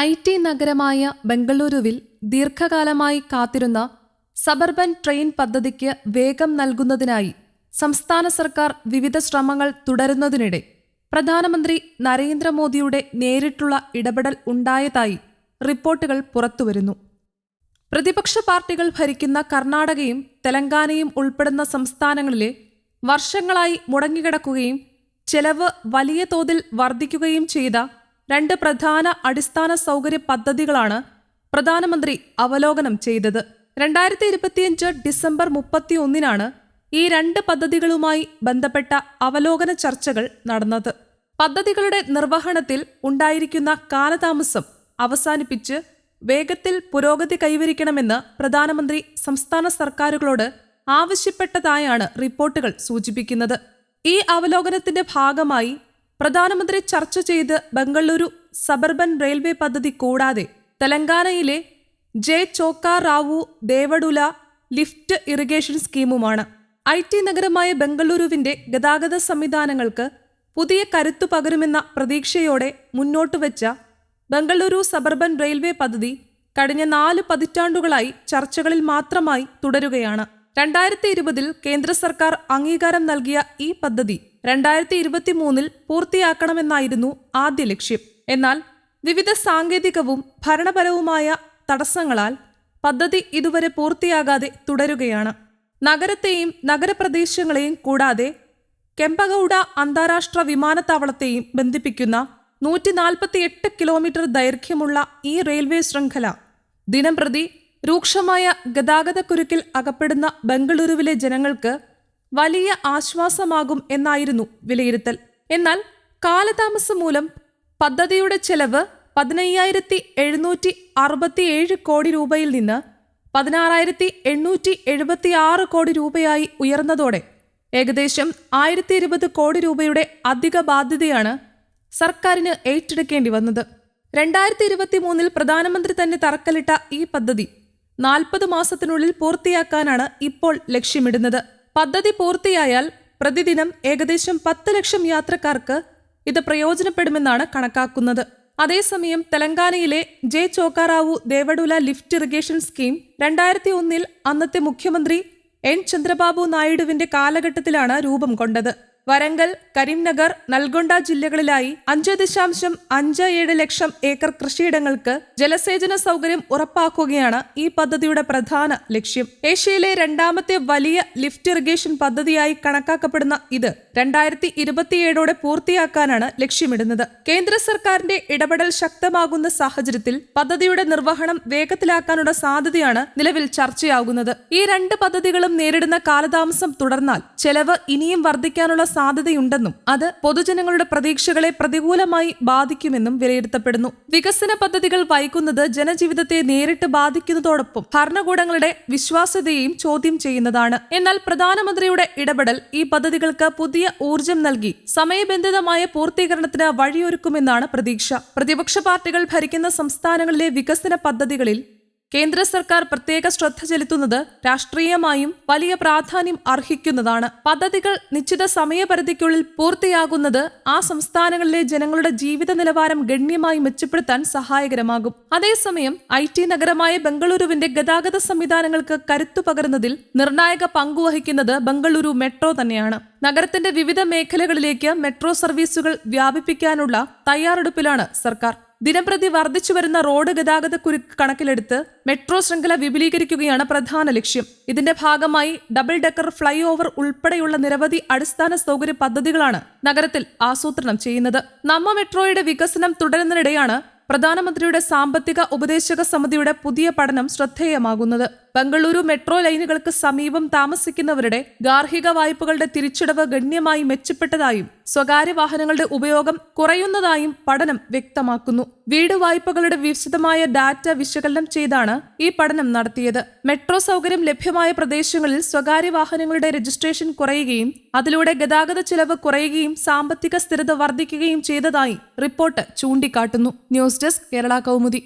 IT. നഗരമായ ബംഗളൂരുവിൽ ദീർഘകാലമായി കാത്തിരുന്ന സബർബൻ ട്രെയിൻ പദ്ധതിക്ക് വേഗം നൽകുന്നതിനായി സംസ്ഥാന സർക്കാർ വിവിധ ശ്രമങ്ങൾ തുടരുന്നതിനിടെ പ്രധാനമന്ത്രി നരേന്ദ്രമോദിയുടെ നേരിട്ടുള്ള ഇടപെടൽ ഉണ്ടായതായി റിപ്പോർട്ടുകൾ പുറത്തുവരുന്നു. പ്രതിപക്ഷ പാർട്ടികൾ ഭരിക്കുന്ന കർണാടകയും തെലങ്കാനയും ഉൾപ്പെടുന്ന സംസ്ഥാനങ്ങളിലെ വർഷങ്ങളായി മുടങ്ങിക്കിടക്കുകയും ചെലവ് വലിയ തോതിൽ വർദ്ധിക്കുകയും ചെയ്ത രണ്ട് പ്രധാന അടിസ്ഥാന സൗകര്യ പദ്ധതികളാണ് പ്രധാനമന്ത്രി അവലോകനം ചെയ്തത്. 2025 ഡിസംബർ 31 ഈ രണ്ട് പദ്ധതികളുമായി ബന്ധപ്പെട്ട അവലോകന ചർച്ചകൾ നടന്നത്. പദ്ധതികളുടെ നിർവഹണത്തിൽ ഉണ്ടായിരിക്കുന്ന കാലതാമസം അവസാനിപ്പിച്ച് വേഗത്തിൽ പുരോഗതി കൈവരിക്കണമെന്ന് പ്രധാനമന്ത്രി സംസ്ഥാന സർക്കാരുകളോട് ആവശ്യപ്പെട്ടതായാണ് റിപ്പോർട്ടുകൾ സൂചിപ്പിക്കുന്നത്. ഈ അവലോകനത്തിന്റെ ഭാഗമായി പ്രധാനമന്ത്രി ചർച്ച ചെയ്ത് ബംഗളൂരു സബർബൻ റെയിൽവേ പദ്ധതി കൂടാതെ തെലങ്കാനയിലെ J Chokka Rao Devadula lift irrigation സ്കീമുമാണ്. ഐ.ടി. നഗരമായ ബംഗളൂരുവിന്റെ ഗതാഗത സംവിധാനങ്ങൾക്ക് പുതിയ കരുത്തു പകരുമെന്ന പ്രതീക്ഷയോടെ മുന്നോട്ടുവെച്ച ബംഗളൂരു സബർബൻ റെയിൽവേ പദ്ധതി കഴിഞ്ഞ 4 പതിറ്റാണ്ടുകളായി ചർച്ചകളിൽ മാത്രമായി തുടരുകയാണ്. 2020 കേന്ദ്ര സർക്കാർ അംഗീകാരം നൽകിയ ഈ പദ്ധതി 2023 പൂർത്തിയാക്കണമെന്നായിരുന്നു ആദ്യ ലക്ഷ്യം. എന്നാൽ വിവിധ സാങ്കേതികവും ഭരണപരവുമായ തടസ്സങ്ങളാൽ പദ്ധതി ഇതുവരെ പൂർത്തിയാകാതെ തുടരുകയാണ്. നഗരത്തെയും നഗരപ്രദേശങ്ങളെയും കൂടാതെ കെമ്പഗൌഡ അന്താരാഷ്ട്ര വിമാനത്താവളത്തെയും ബന്ധിപ്പിക്കുന്ന 148 കിലോമീറ്റർ ദൈർഘ്യമുള്ള ഈ റെയിൽവേ ശൃംഖല ദിനംപ്രതി രൂക്ഷമായ ഗതാഗതക്കുരുക്കിൽ അകപ്പെടുന്ന ബംഗളൂരുവിലെ ജനങ്ങൾക്ക് വലിയ ആശ്വാസമാകും എന്നായിരുന്നു വിലയിരുത്തൽ. എന്നാൽ കാലതാമസം മൂലം പദ്ധതിയുടെ ചെലവ് 15,767 കോടി രൂപയിൽ നിന്ന് 16,876 കോടി രൂപയായി ഉയർന്നതോടെ ഏകദേശം 1,020 കോടി രൂപയുടെ അധിക ബാധ്യതയാണ് സർക്കാരിന് ഏറ്റെടുക്കേണ്ടി വന്നത്. 2023 പ്രധാനമന്ത്രി തന്നെ തറക്കല്ലിട്ട ഈ പദ്ധതി 40 മാസത്തിനുള്ളിൽ പൂർത്തിയാക്കാനാണ് ഇപ്പോൾ ലക്ഷ്യമിടുന്നത്. പദ്ധതി പൂർത്തിയായാൽ പ്രതിദിനം ഏകദേശം 10 ലക്ഷം യാത്രക്കാർക്ക് ഇത് പ്രയോജനപ്പെടുമെന്നാണ് കണക്കാക്കുന്നത്. അതേസമയം തെലങ്കാനയിലെ ജെ ചോക്കാറാവു ദേവഡുല ലിഫ്റ്റ് ഇറിഗേഷൻ സ്കീം 2001 അന്നത്തെ മുഖ്യമന്ത്രി എൻ ചന്ദ്രബാബു നായിഡുവിന്റെ കാലഘട്ടത്തിലാണ് രൂപം കൊണ്ടത്. വരങ്കൽ, കരിംനഗർ, നൽഗൊണ്ട ജില്ലകളിലായി 5.57 ലക്ഷം ഏക്കർ കൃഷിയിടങ്ങൾക്ക് ജലസേചന സൗകര്യം ഉറപ്പാക്കുകയാണ് ഈ പദ്ധതിയുടെ പ്രധാന ലക്ഷ്യം. ഏഷ്യയിലെ രണ്ടാമത്തെ വലിയ ലിഫ്റ്റ് ഇറിഗേഷൻ പദ്ധതിയായി കണക്കാക്കപ്പെടുന്ന ഇത് 2027 പൂർത്തിയാക്കാനാണ് ലക്ഷ്യമിടുന്നത്. കേന്ദ്ര സർക്കാരിന്റെ ഇടപെടൽ ശക്തമാകുന്ന സാഹചര്യത്തിൽ പദ്ധതിയുടെ നിർവഹണം വേഗത്തിലാക്കാനുള്ള സാധ്യതയാണ് നിലവിൽ ചർച്ചയാകുന്നത്. ഈ രണ്ട് പദ്ധതികളും നേരിടുന്ന കാലതാമസം തുടർന്നാൽ ചെലവ് ഇനിയും വർദ്ധിക്കാനുള്ള സാധ്യതയുണ്ടെന്നും അത് പൊതുജനങ്ങളുടെ പ്രതീക്ഷകളെ പ്രതികൂലമായി ബാധിക്കുമെന്നും വിലയിരുത്തപ്പെടുന്നു. വികസന പദ്ധതികൾ വൈകുന്നത് ജനജീവിതത്തെ നേരിട്ട് ബാധിക്കുന്നതോടൊപ്പം ഭരണകൂടങ്ങളുടെ വിശ്വാസ്യതയെയും ചോദ്യം ചെയ്യുന്നതാണ്. എന്നാൽ പ്രധാനമന്ത്രിയുടെ ഇടപെടൽ ഈ പദ്ധതികൾക്ക് പുതിയ ഊർജം നൽകി സമയബന്ധിതമായ പൂർത്തീകരണത്തിന് വഴിയൊരുക്കുമെന്നാണ് പ്രതീക്ഷ. പ്രതിപക്ഷ പാർട്ടികൾ ഭരിക്കുന്ന സംസ്ഥാനങ്ങളിലെ വികസന പദ്ധതികളിൽ കേന്ദ്ര സർക്കാർ പ്രത്യേക ശ്രദ്ധ ചെലുത്തുന്നത് രാഷ്ട്രീയമായും വലിയ പ്രാധാന്യം അർഹിക്കുന്നതാണ്. പദ്ധതികൾ നിശ്ചിത സമയപരിധിക്കുള്ളിൽ പൂർത്തിയാകുന്നത് ആ സംസ്ഥാനങ്ങളിലെ ജനങ്ങളുടെ ജീവിത നിലവാരം ഗണ്യമായി മെച്ചപ്പെടുത്താൻ സഹായകരമാകും. അതേസമയം ഐ.ടി. നഗരമായ ബംഗളൂരുവിന്റെ ഗതാഗത സംവിധാനങ്ങൾക്ക് കരുത്തു പകരുന്നതിൽ നിർണായക പങ്കുവഹിക്കുന്നത് ബംഗളൂരു മെട്രോ തന്നെയാണ്. നഗരത്തിന്റെ വിവിധ മേഖലകളിലേക്ക് മെട്രോ സർവീസുകൾ വ്യാപിപ്പിക്കാനുള്ള തയ്യാറെടുപ്പിലാണ് സർക്കാർ. ദിനംപ്രതി വർദ്ധിച്ചുവരുന്ന റോഡ് ഗതാഗതക്കുരുക്ക് കണക്കിലെടുത്ത് മെട്രോ ശൃംഖല വിപുലീകരിക്കുകയാണ് പ്രധാന ലക്ഷ്യം. ഇതിന്റെ ഭാഗമായി ഡബിൾ ഡെക്കർ ഫ്ലൈ ഓവർ ഉൾപ്പെടെയുള്ള നിരവധി അടിസ്ഥാന സൗകര്യ പദ്ധതികളാണ് നഗരത്തിൽ ആസൂത്രണം ചെയ്യുന്നത്. നമ്മ മെട്രോയുടെ വികസനം തുടരുന്നതിനിടെയാണ് പ്രധാനമന്ത്രിയുടെ സാമ്പത്തിക ഉപദേശക സമിതിയുടെ പുതിയ പഠനം ശ്രദ്ധേയമാകുന്നത്. ബംഗളൂരു മെട്രോ ലൈനുകൾക്ക് സമീപം താമസിക്കുന്നവരുടെ ഗാർഹിക വായ്പകളുടെ തിരിച്ചടവ് ഗണ്യമായി മെച്ചപ്പെട്ടതായും സ്വകാര്യ വാഹനങ്ങളുടെ ഉപയോഗം കുറയുന്നതായും പഠനം വ്യക്തമാക്കുന്നു. വീട് വായ്പകളുടെ വിശദമായ ഡാറ്റ വിശകലനം ചെയ്താണ് ഈ പഠനം നടത്തിയത്. മെട്രോ സൗകര്യം ലഭ്യമായ പ്രദേശങ്ങളിൽ സ്വകാര്യ വാഹനങ്ങളുടെ രജിസ്ട്രേഷൻ കുറയുകയും അതിലൂടെ ഗതാഗത ചെലവ് കുറയുകയും സാമ്പത്തിക സ്ഥിരത വർദ്ധിക്കുകയും ചെയ്തതായി റിപ്പോർട്ട് ചൂണ്ടിക്കാട്ടുന്നു. News desk Kerala Kaumudi.